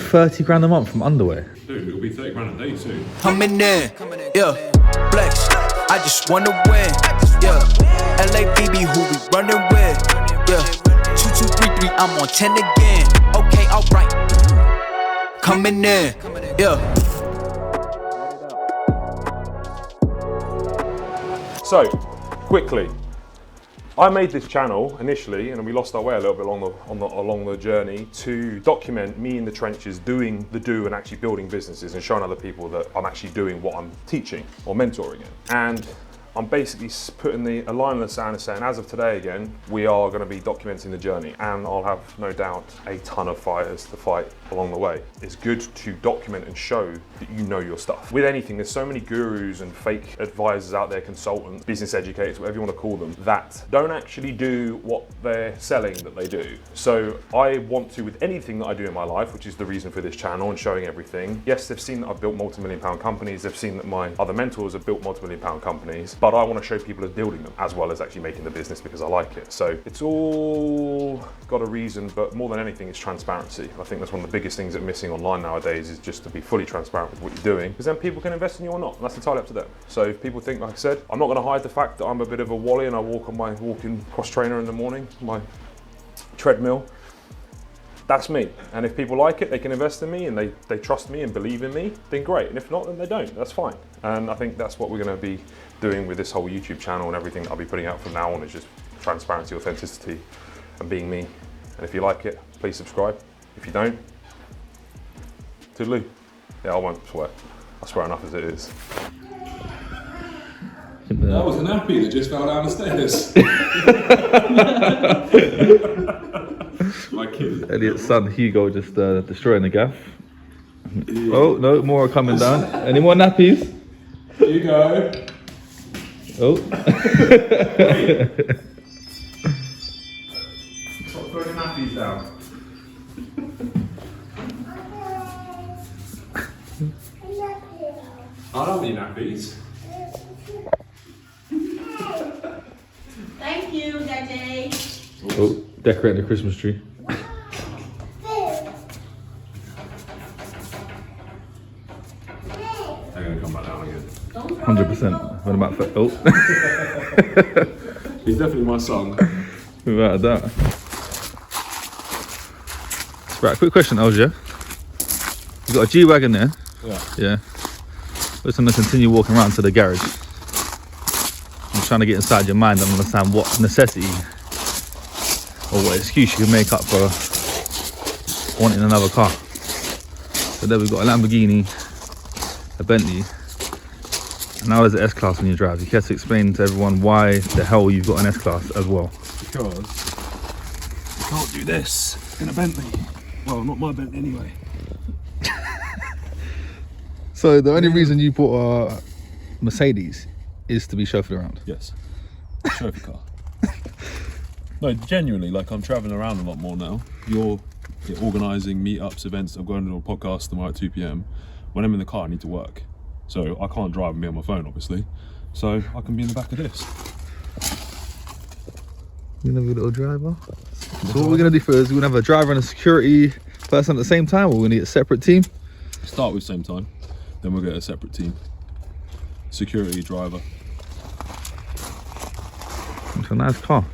30 grand a month from underwear. Dude, it'll be 30 grand a day soon. Coming in, yeah, flex. I just wanna win, yeah. LABB, who we running with, yeah. 2233, I'm on 10 again. Okay, alright. Coming in, yeah. So, quickly, I made this channel initially, and we lost our way a little bit along the journey to document me in the trenches doing the and actually building businesses and showing other people that I'm actually doing what I'm teaching or mentoring in. And I'm basically putting a line in the sand and saying, as of today again, we are going to be documenting the journey, and I'll have no doubt a ton of fires to fight along the way. It's good to document and show that you know your stuff. With anything, there's so many gurus and fake advisors out there, consultants, business educators, whatever you want to call them, that don't actually do what they're selling that they do. So I want to, with anything that I do in my life, which is the reason for this channel and showing everything, yes, they've seen that I've built multi-million-pound companies, they've seen that my other mentors have built multi-million-pound companies, but I want to show people as building them as well as actually making the business because I like it. So it's all got a reason, but more than anything, it's transparency. I think that's one of the biggest things that missing online nowadays is just to be fully transparent with what you're doing, because then people can invest in you or not, and that's entirely up to them. So if people think, like I said, I'm not going to hide the fact that I'm a bit of a wally and I walk on my walking cross trainer in the morning, my treadmill. That's me. And if people like it, they can invest in me and they trust me and believe in me, then great. And if not, then they don't. That's fine. And I think that's what we're going to be doing with this whole YouTube channel and everything that I'll be putting out from now on is just transparency, authenticity, and being me. And if you like it, please subscribe. If you don't, toodaloo. Yeah, I won't swear. I swear enough as it is. That was a nappy that just fell down the stairs. My kid. Elliot's son Hugo just destroying the gaff. Yeah. Oh no, more are coming down. Any more nappies? Hugo. Oh. Stop throwing nappies down. I don't need nappies. Thank you, Daddy. Oh, decorating the Christmas tree. They're going to come back down again. 100%. What about oh. He's definitely my son. Without a doubt. Right, quick question, Elja. You got a G-Wagon there? Yeah. Yeah. We're just going to continue walking around to the garage. I'm trying to get inside your mind and understand what necessity or what excuse you can make up for wanting another car. So there we've got a Lamborghini, a Bentley, and now there's an S-Class when you drive. You care to explain to everyone why the hell you've got an S-Class as well? Because you can't do this in a Bentley. Well, not my Bentley anyway. So the only reason you bought a Mercedes is to be chauffeured around? Yes. Chauffeur car. No, genuinely, like I'm traveling around a lot more now. You're organising meetups, events. I'm going to a podcast tomorrow at 2 p.m. When I'm in the car, I need to work. So I can't drive and be on my phone, obviously. So I can be in the back of this. You gonna be a little driver? So what we're gonna do first, we're gonna have a driver and a security person at the same time, or we're gonna get a separate team? Start with same time, then we'll get a separate team. Security, driver. It's a nice car.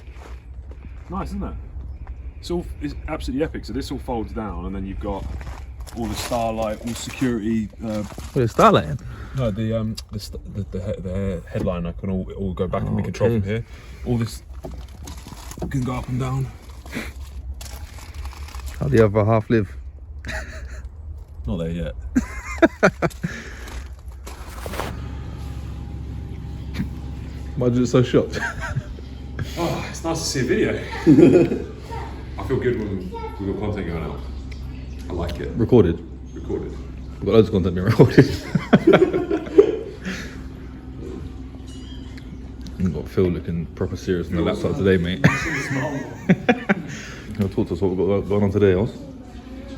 Nice, isn't it? It's absolutely epic. So this all folds down, and then you've got all the starlight, all security. What is starlighting? No, the headliner can all go back and be controlled from here. All this can go up and down. How do the other half live? Not there yet. Why did you get so shocked? Oh, it's nice to see a video. I feel good when we've got content going out. I like it. Recorded. We've got loads of content being recorded. You've got Phil looking proper serious on the laptop today, mate. You'll talk to us what we've got going on today, Oz.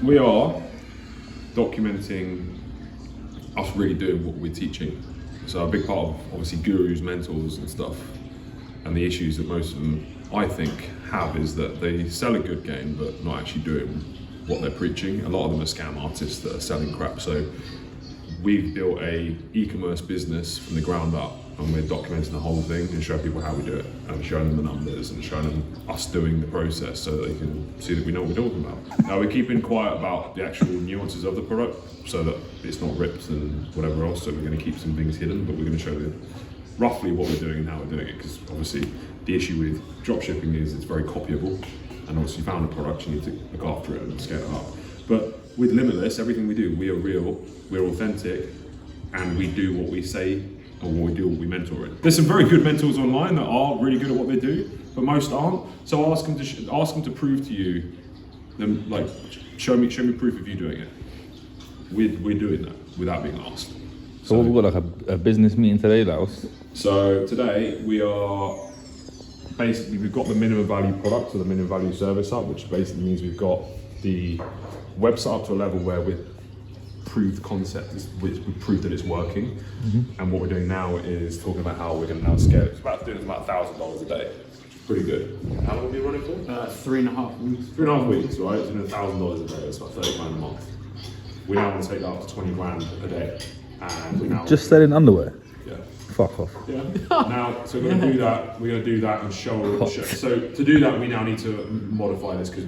We are documenting us really doing what we're teaching. So a big part of obviously gurus, mentors and stuff, and the issues that most of them I think have is that they sell a good game but not actually doing what they're preaching. A lot of them are scam artists that are selling crap. So we've built a e-commerce business from the ground up, and we're documenting the whole thing and showing people how we do it, and showing them the numbers and showing them us doing the process so that they can see that we know what we're talking about. Now we're keeping quiet about the actual nuances of the product so that it's not ripped and whatever else, so we're going to keep some things hidden, but we're going to show you roughly what we're doing and how we're doing it, because obviously the issue with dropshipping is it's very copyable, and once you found a product you need to look after it and scale it up. But with Limitless, everything we do, we are real, we're authentic, and we do what we say, or we do what we mentor in. There's some very good mentors online that are really good at what they do, but most aren't. So ask them to prove to you, them like show me proof of you doing it. We're doing that without being asked. So we've got like a business meeting today, Laos. So today we've got the minimum value product or the minimum value service up, which basically means we've got the website up to a level where we've proved concept, we've proved that it's working. And what we're doing now is talking about how we're going to now scale it. It's about $1,000 a day. Pretty good. How long have you been running for? 3.5 weeks. 3.5 weeks, right? It's doing $1,000 a day. That's about 30 grand a month. We now want to take that up to 20 grand a day. And we now Just selling underwear? Yeah. Fuck off. Yeah. Now, so we're going to do that. We're going to do that and show. So to do that, we now need to modify this because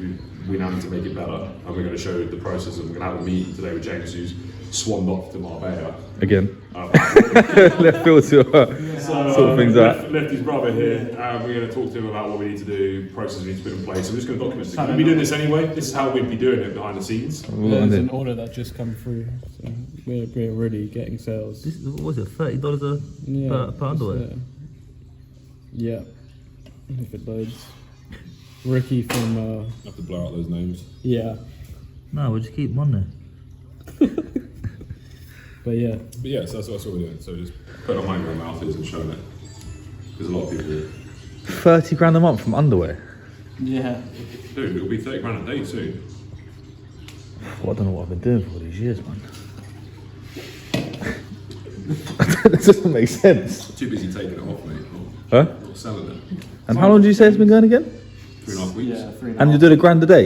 we now need to make it better, and we're going to show the process. And we're going to have a meeting today with James, who's swanned off to Marbella. Again. Left field to sort things out. Left his brother here. We're going to talk to him about what we need to do, process we need to put in place. So we're just going to document it. We'll be doing this anyway. This is how we'd be doing it behind the scenes. There's an order that just come through, so we're already getting sales. This is, what was it, $30 per underwear? Yeah, if it loads. Ricky from I have to blow out those names. yeah, No, we'll just keep them on there. but yeah, So that's what we're doing. So just put it on my mouth is and showing it. There's a lot of people. 30 grand a month from underwear? yeah. Dude, it'll be 30 grand a day soon. Well, I don't know what I've been doing for all these years, man. That doesn't make sense. Too busy taking it off, mate. Huh? Not selling it. And how long did you say it's been going again? 3.5 weeks. Yeah, 3.5. And you did $1,000 a day?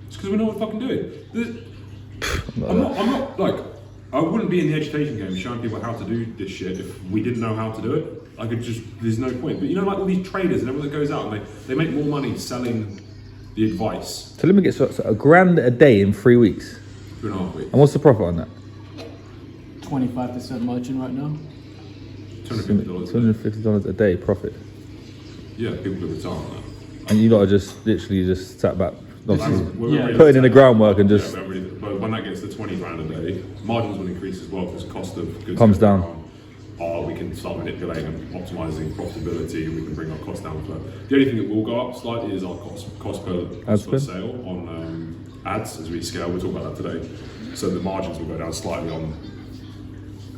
It's because we know what we're fucking doing. I'm not like, I wouldn't be in the education game showing people how to do this shit if we didn't know how to do it. I could just, there's no point. But you know, like all these traders and everyone that goes out and they make more money selling the advice. So let me get so $1,000 a day in 3 weeks. 3.5 weeks. And what's the profit on that? 25% margin right now. $250. $250 a day profit. Yeah, people could retire on that. And you lot are just literally just sat back, obviously We're putting in the groundwork and just but when that gets to 20 grand a day, margins will increase as well because cost of goods Comes goes down. Or we can start manipulating and optimizing profitability, and we can bring our costs down. The only thing that will go up slightly is our cost per sale on ads as we scale. We'll talk about that today. So the margins will go down slightly on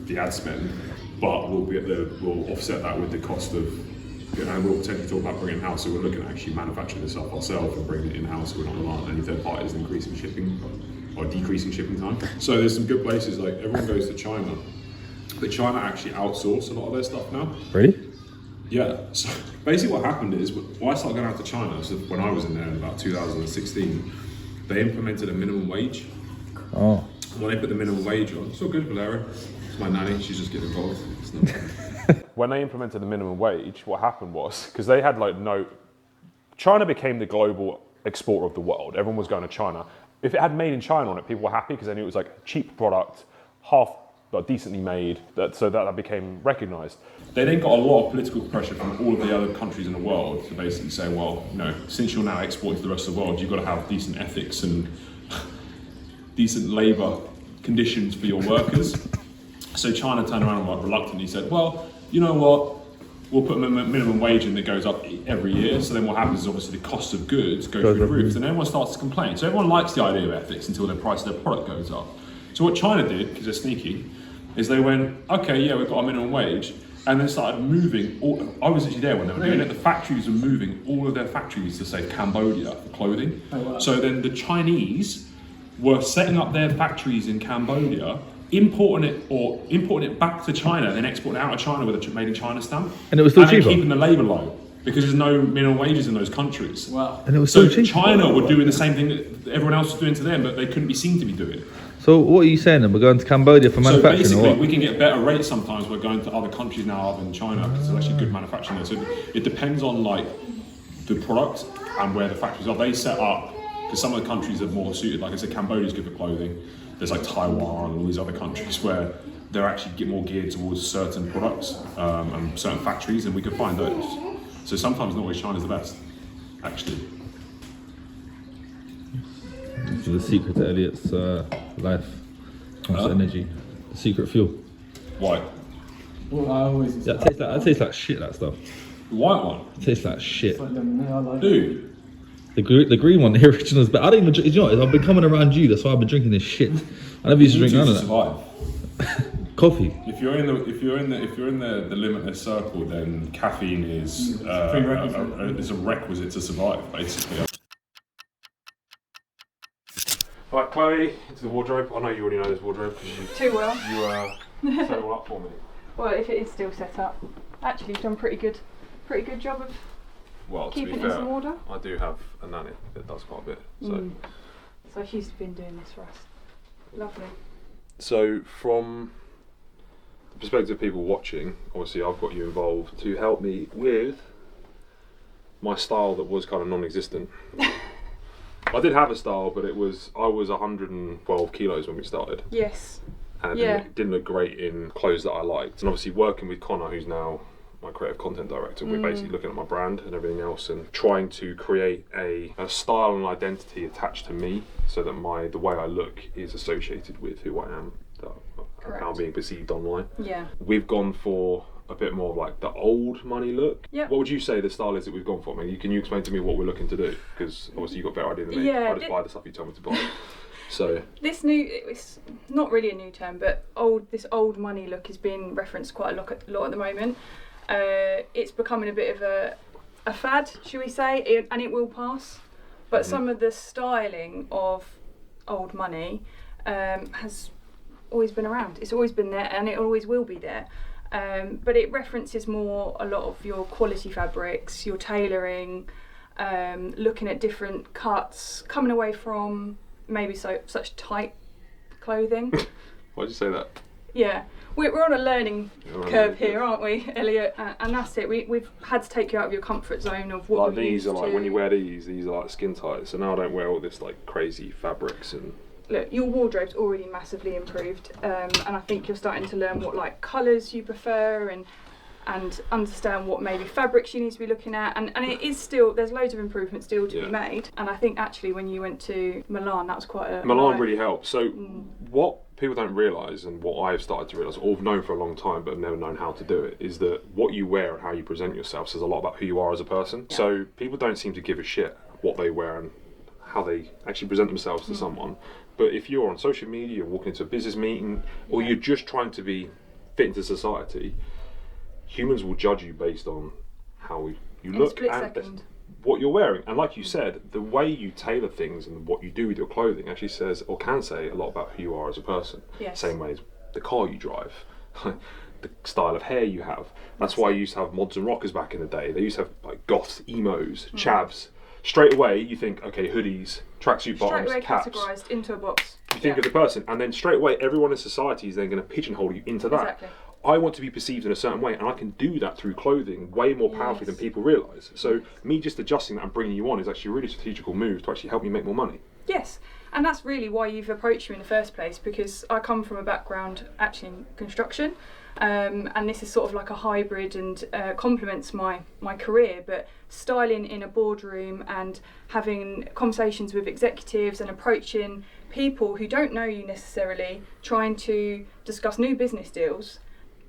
the ad spend, but we'll offset that with the cost of. And we'll potentially talk about bringing in-house, so we're looking at actually manufacturing this up ourselves and bringing it in-house, so we're not relying on any third parties and increasing shipping or decreasing shipping time. So there's some good places, like everyone goes to China, but China actually outsource a lot of their stuff now. Really? Yeah, so basically what happened is, when I started going out to China, so when I was in there in about 2016, they implemented a minimum wage. Oh. When they put the minimum wage on, it's all good, Valera. It's my nanny, she's just getting involved. It's not When they implemented the minimum wage, what happened was, because they had China became the global exporter of the world. Everyone was going to China. If it had made in China on it, people were happy because they knew it was like a cheap product, decently made, so that became recognized. They then got a lot of political pressure from all of the other countries in the world to basically say, well, since you're now exporting to the rest of the world, you've got to have decent ethics and decent labour conditions for your workers. So China turned around and reluctantly said, well, you know what, we'll put a minimum wage in that goes up every year. So then what happens is obviously the cost of goods go through the roof, and everyone starts to complain. So everyone likes the idea of ethics until the price of their product goes up. So what China did, because they're sneaky, is they went, okay, yeah, we've got a minimum wage, and then started moving. I was actually there when they were doing it. The factories were moving all of their factories to, say, Cambodia for clothing. Oh, wow. So then the Chinese were setting up their factories in Cambodia, importing it back to China, then exporting it out of China with a made in China stamp. And it was still cheaper? And keeping the labour low. because there's no minimum wages in those countries. Wow. And it was so cheap. China were doing the same thing that everyone else was doing to them, but they couldn't be seen to be doing it. So what are you saying then? We're going to Cambodia for manufacturing So or basically, what? we can get better rates sometimes. We're going to other countries now other than China because there's actually good manufacturing there. So it depends on like the product and where the factories are. They set up, because some of the countries are more suited, like I said, Cambodia's good for clothing. There's like Taiwan and all these other countries where they're actually more geared towards certain products and certain factories, and we can find those. So sometimes not always China's the best, actually. This is the secret to Elliot's life. Constant energy. The secret fuel. White. Well, I always Yeah, that tastes like shit, that stuff. The white one? It tastes like shit. I like Dude. The green one, the original is better. I don't even drink, you know what, I've been coming around you, that's why I've been drinking this shit. I never used to drink none of that. Survive. Coffee. If you're in the limitless circle, then caffeine is is a requisite to survive, basically. Right, Chloe, into the wardrobe. I know you already know this wardrobe because Too well. you set it all up for me. Well, if it is still set up, actually you've done pretty good job of Well, to be keeping it in fair, some order. I do have a nanny that does quite a bit. So, So she's been doing this for us. Lovely. so from the perspective of people watching, obviously I've got you involved to help me with my style that was kind of non-existent. I did have a style, but I was 112 kilos when we started, Yes. and it didn't look great in clothes that I liked. And obviously working with Connor, who's now my creative content director, we're basically looking at my brand and everything else and trying to create a style and identity attached to me so that the way I look is associated with who I am, how I'm being perceived online. Yeah. We've gone for a bit more of like the old money look. Yep. What would you say the style is that we've gone for? I mean, can you explain to me what we're looking to do? Because obviously you've got a better idea than me. Yeah, I just buy the stuff you tell me to buy. So This it's not really a new term, but this old money look is being referenced quite a lot at the moment. It's becoming a bit of a fad, should we say, and it will pass. But some of the styling of old money has always been around. It's always been there, and it always will be there. But it references more a lot of your quality fabrics, your tailoring, looking at different cuts, coming away from maybe such tight clothing. why'd you say that? Yeah, we're on a learning curve here, aren't we, Elliot? And that's it. We've had to take you out of your comfort zone of what Like these are like when you wear these are like skin tight. So now I don't wear all this like crazy fabrics and. Look, your wardrobe's already massively improved, and I think you're starting to learn what like colours you prefer and understand what maybe fabrics you need to be looking at, and it is still, there's loads of improvements still to be made. And I think actually when you went to Milan, that was quite a Milan really helped. So what people don't realise, and what I've started to realise, or have known for a long time but have never known how to do it, is that what you wear and how you present yourself says a lot about who you are as a person. Yeah. So people don't seem to give a shit what they wear and how they actually present themselves to someone. But if you're on social media, you're walking into a business meeting, or you're just trying to be fit into society, humans will judge you based on how you look and what you're wearing. And like you said, the way you tailor things and what you do with your clothing actually says, or can say, a lot about who you are as a person. Yes. Same way as the car you drive, the style of hair you have. That's why you used to have mods and rockers back in the day. They used to have like goths, emos, chavs. Straight away you think, okay, hoodies, tracksuit bottoms, caps. Categorised into a box. You think of the person, and then straight away everyone in society is then going to pigeonhole you into that. Exactly. I want to be perceived in a certain way, and I can do that through clothing way more powerfully than people realise. So me just adjusting that and bringing you on is actually a really strategical move to actually help me make more money. Yes, and that's really why you've approached me in the first place, because I come from a background actually in construction, and this is sort of like a hybrid and complements my career, but styling in a boardroom and having conversations with executives and approaching people who don't know you necessarily, trying to discuss new business deals.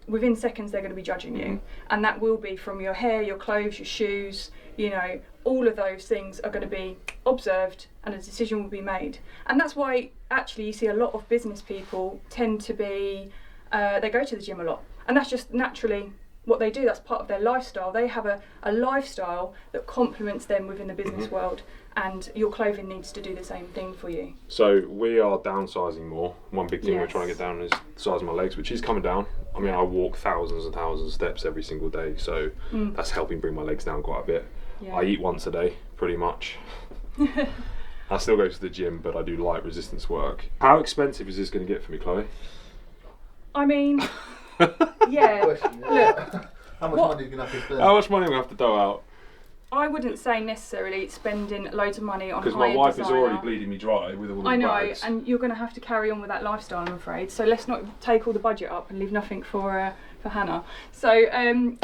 Within seconds they're going to be judging you, and that will be from your hair, your clothes, your shoes, you know, all of those things are going to be observed and a decision will be made. And that's why actually you see a lot of business people tend to be, they go to the gym a lot, and that's just naturally what they do. That's part of their lifestyle. They have a lifestyle that complements them within the business world, and your clothing needs to do the same thing for you. So we are downsizing more. One big thing we're trying to get down is the size of my legs, which is coming down. I mean, I walk thousands and thousands of steps every single day, so that's helping bring my legs down quite a bit. Yeah. I eat once a day, pretty much. I still go to the gym, but I do light resistance work. How expensive is this going to get for me, Chloe? I mean, yeah. Look, How much money are you going to have to spend? How much money am I have to dole out? I wouldn't say necessarily spending loads of money on Because high-end my wife designer. is already bleeding me dry with all the I know, bags. and you're going to have to carry on with that lifestyle, I'm afraid. So let's not take all the budget up and leave nothing for Hannah. So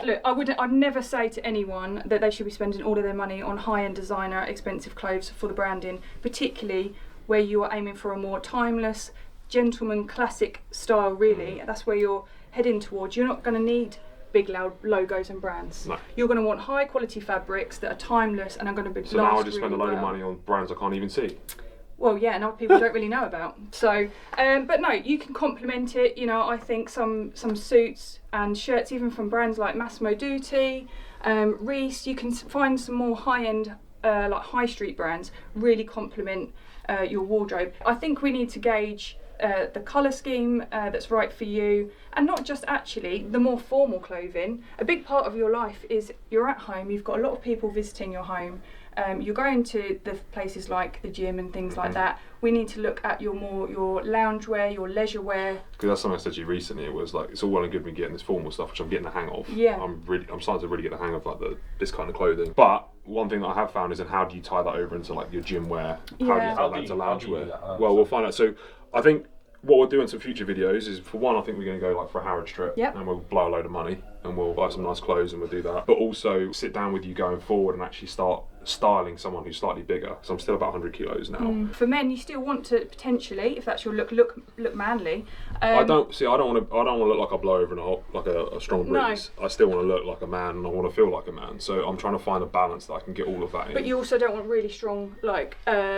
look, I'd never say to anyone that they should be spending all of their money on high-end designer, expensive clothes for the branding, particularly where you are aiming for a more timeless, gentleman, classic style. Really, that's where you're heading towards. You're not going to need big loud logos and brands. No. You're going to want high quality fabrics that are timeless and are going to be So now I just spend a load of money on brands I can't even see. Well, yeah, and other people don't really know about. So, but no, you can complement it. You know, I think some suits and shirts, even from brands like Massimo Dutti, Reese. You can find some more high-end, like high street brands, really complement your wardrobe. I think we need to gauge the colour scheme that's right for you, and not just actually the more formal clothing. A big part of your life is you're at home, you've got a lot of people visiting your home, you're going to the places like the gym and things like that. We need to look at your loungewear, your leisure wear. Because that's something I said to you recently. It was like, it's all well and good me getting this formal stuff, which I'm getting the hang of. Yeah. I'm starting to really get the hang of like this kind of clothing. But one thing that I have found is in how do you tie that over into like your gym wear? How do you Yeah. tie that into loungewear? Well, we'll find out. So I think what we'll do in some future videos is, for one, I think we're going to go like for a Harrods trip, Yep. and we'll blow a load of money and we'll buy some nice clothes and we'll do that. But also sit down with you going forward and actually start styling someone who's slightly bigger, because I'm still about 100 kilos now. For men, you still want to potentially, if that's your look manly. I don't want to look like I blow over in a strong breeze. I still want to look like a man and I want to feel like a man. So I'm trying to find a balance that I can get all of that in. But you also don't want really strong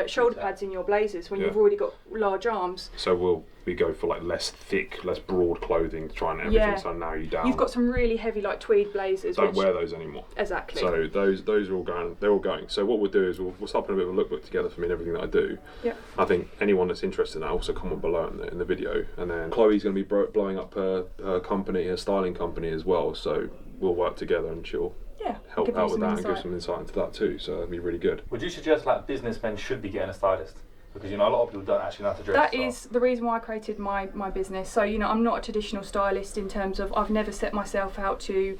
shoulder pads in your blazers when Yeah. you've already got large arms. So we go for like less thick, less broad clothing to try and everything to narrow you down. You've got some really heavy like tweed blazers. Don't wear those anymore. Exactly. So those are all going. They're all going. So what we'll do is we'll start putting a bit of a lookbook together for me and everything that I do. Yep. I think anyone that's interested in that, also comment below in the video. And then Chloe's going to be blowing up her company, her styling company as well. So we'll work together and she'll help give you out with some that and insight. give some insight into that too. So that'd be really good. Would you suggest like businessmen should be getting a stylist? Because you know a lot of people don't actually know how to dress. That is the reason why I created my business. So I'm not a traditional stylist in terms of I've never set myself out to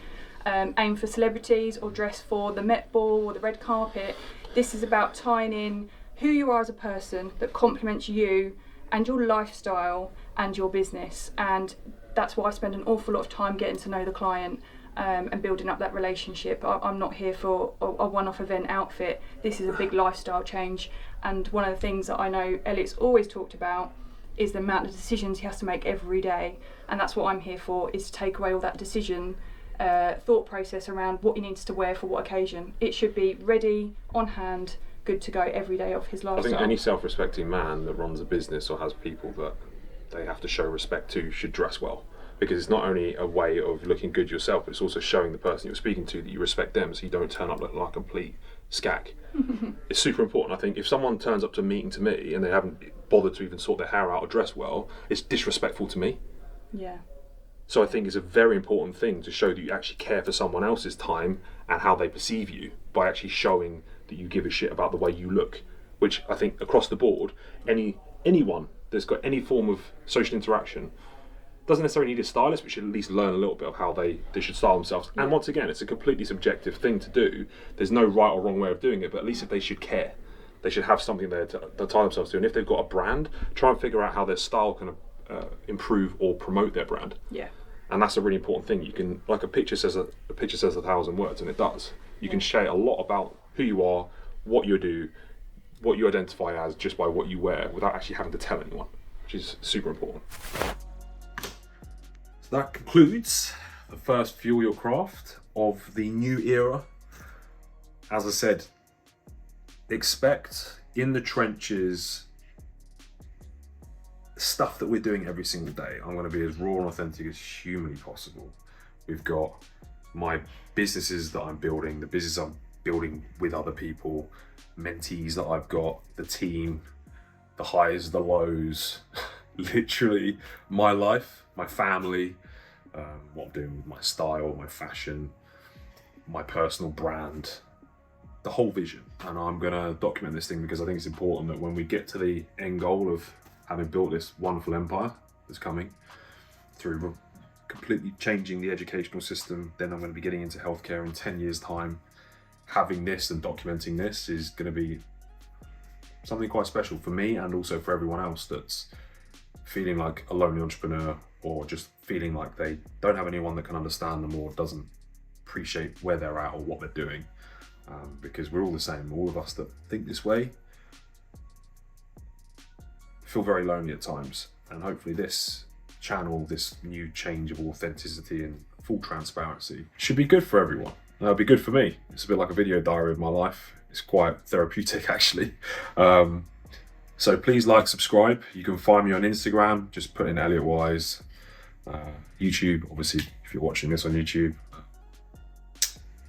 aim for celebrities or dress for the Met Ball or the red carpet. This is about tying in who you are as a person that complements you and your lifestyle and your business. And that's why I spend an awful lot of time getting to know the client and building up that relationship. I'm not here for a one-off event outfit. This is a big lifestyle change. And one of the things that I know Elliot's always talked about is the amount of decisions he has to make every day. And that's what I'm here for, is to take away all that decision thought process around what he needs to wear for what occasion. It should be ready, on hand, good to go every day of his I lifestyle. think any self-respecting man that runs a business or has people that they have to show respect to should dress well. Because it's not only a way of looking good yourself, but it's also showing the person you're speaking to that you respect them, so you don't turn up looking like a complete skag. It's super important. I think if someone turns up to a meeting to me and they haven't bothered to even sort their hair out or dress well, it's disrespectful to me. Yeah. So I think it's a very important thing to show that you actually care for someone else's time and how they perceive you by actually showing that you give a shit about the way you look, which I think across the board, anyone that's got any form of social interaction doesn't necessarily need a stylist, but should at least learn a little bit of how they should style themselves. And once again, it's a completely subjective thing to do. There's no right or wrong way of doing it, but at least if they should care, they should have something there to tie themselves to. And if they've got a brand, try and figure out how their style can improve or promote their brand. Yeah. And that's a really important thing. You can, like a picture says 1,000 words, and it does. You can share a lot about who you are, what you do, what you identify as just by what you wear, without actually having to tell anyone, which is super important. So that concludes the first Fuel Your Craft of the new era. As I said, expect in the trenches stuff that we're doing every single day. I'm going to be as raw and authentic as humanly possible. We've got my businesses that I'm building, the business I'm building with other people, mentees that I've got, the team, the highs, the lows, literally my life, my family, what I'm doing with my style, my fashion, my personal brand, the whole vision. And I'm gonna document this thing because I think it's important that when we get to the end goal of having built this wonderful empire that's coming through completely changing the educational system, then I'm going to be getting into healthcare in 10 years time. Having this and documenting this is going to be something quite special for me, and also for everyone else that's feeling like a lonely entrepreneur, or just feeling like they don't have anyone that can understand them or doesn't appreciate where they're at or what they're doing. Because we're all the same. All of us that think this way feel very lonely at times, and hopefully this channel, this new change of authenticity and full transparency, should be good for everyone. It'll be good for me. It's a bit like a video diary of my life. It's quite therapeutic, actually. So please like, subscribe. You can find me on Instagram, just put in Elliot Wise. YouTube, obviously, if you're watching this on YouTube,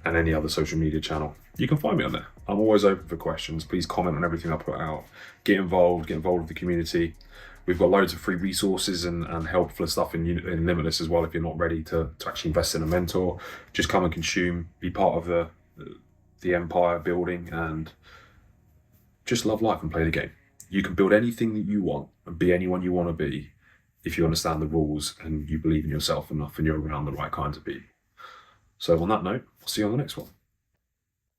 and any other social media channel, you can find me on there. I'm always open for questions. Please comment on everything I put out. Get involved with the community. We've got loads of free resources and helpful stuff in Limitless as well. If you're not ready to actually invest in a mentor, just come and consume, be part of the empire building, and just love life and play the game. You can build anything that you want and be anyone you want to be if you understand the rules and you believe in yourself enough and you're around the right kinds of people. So on that note, I'll see you on the next one.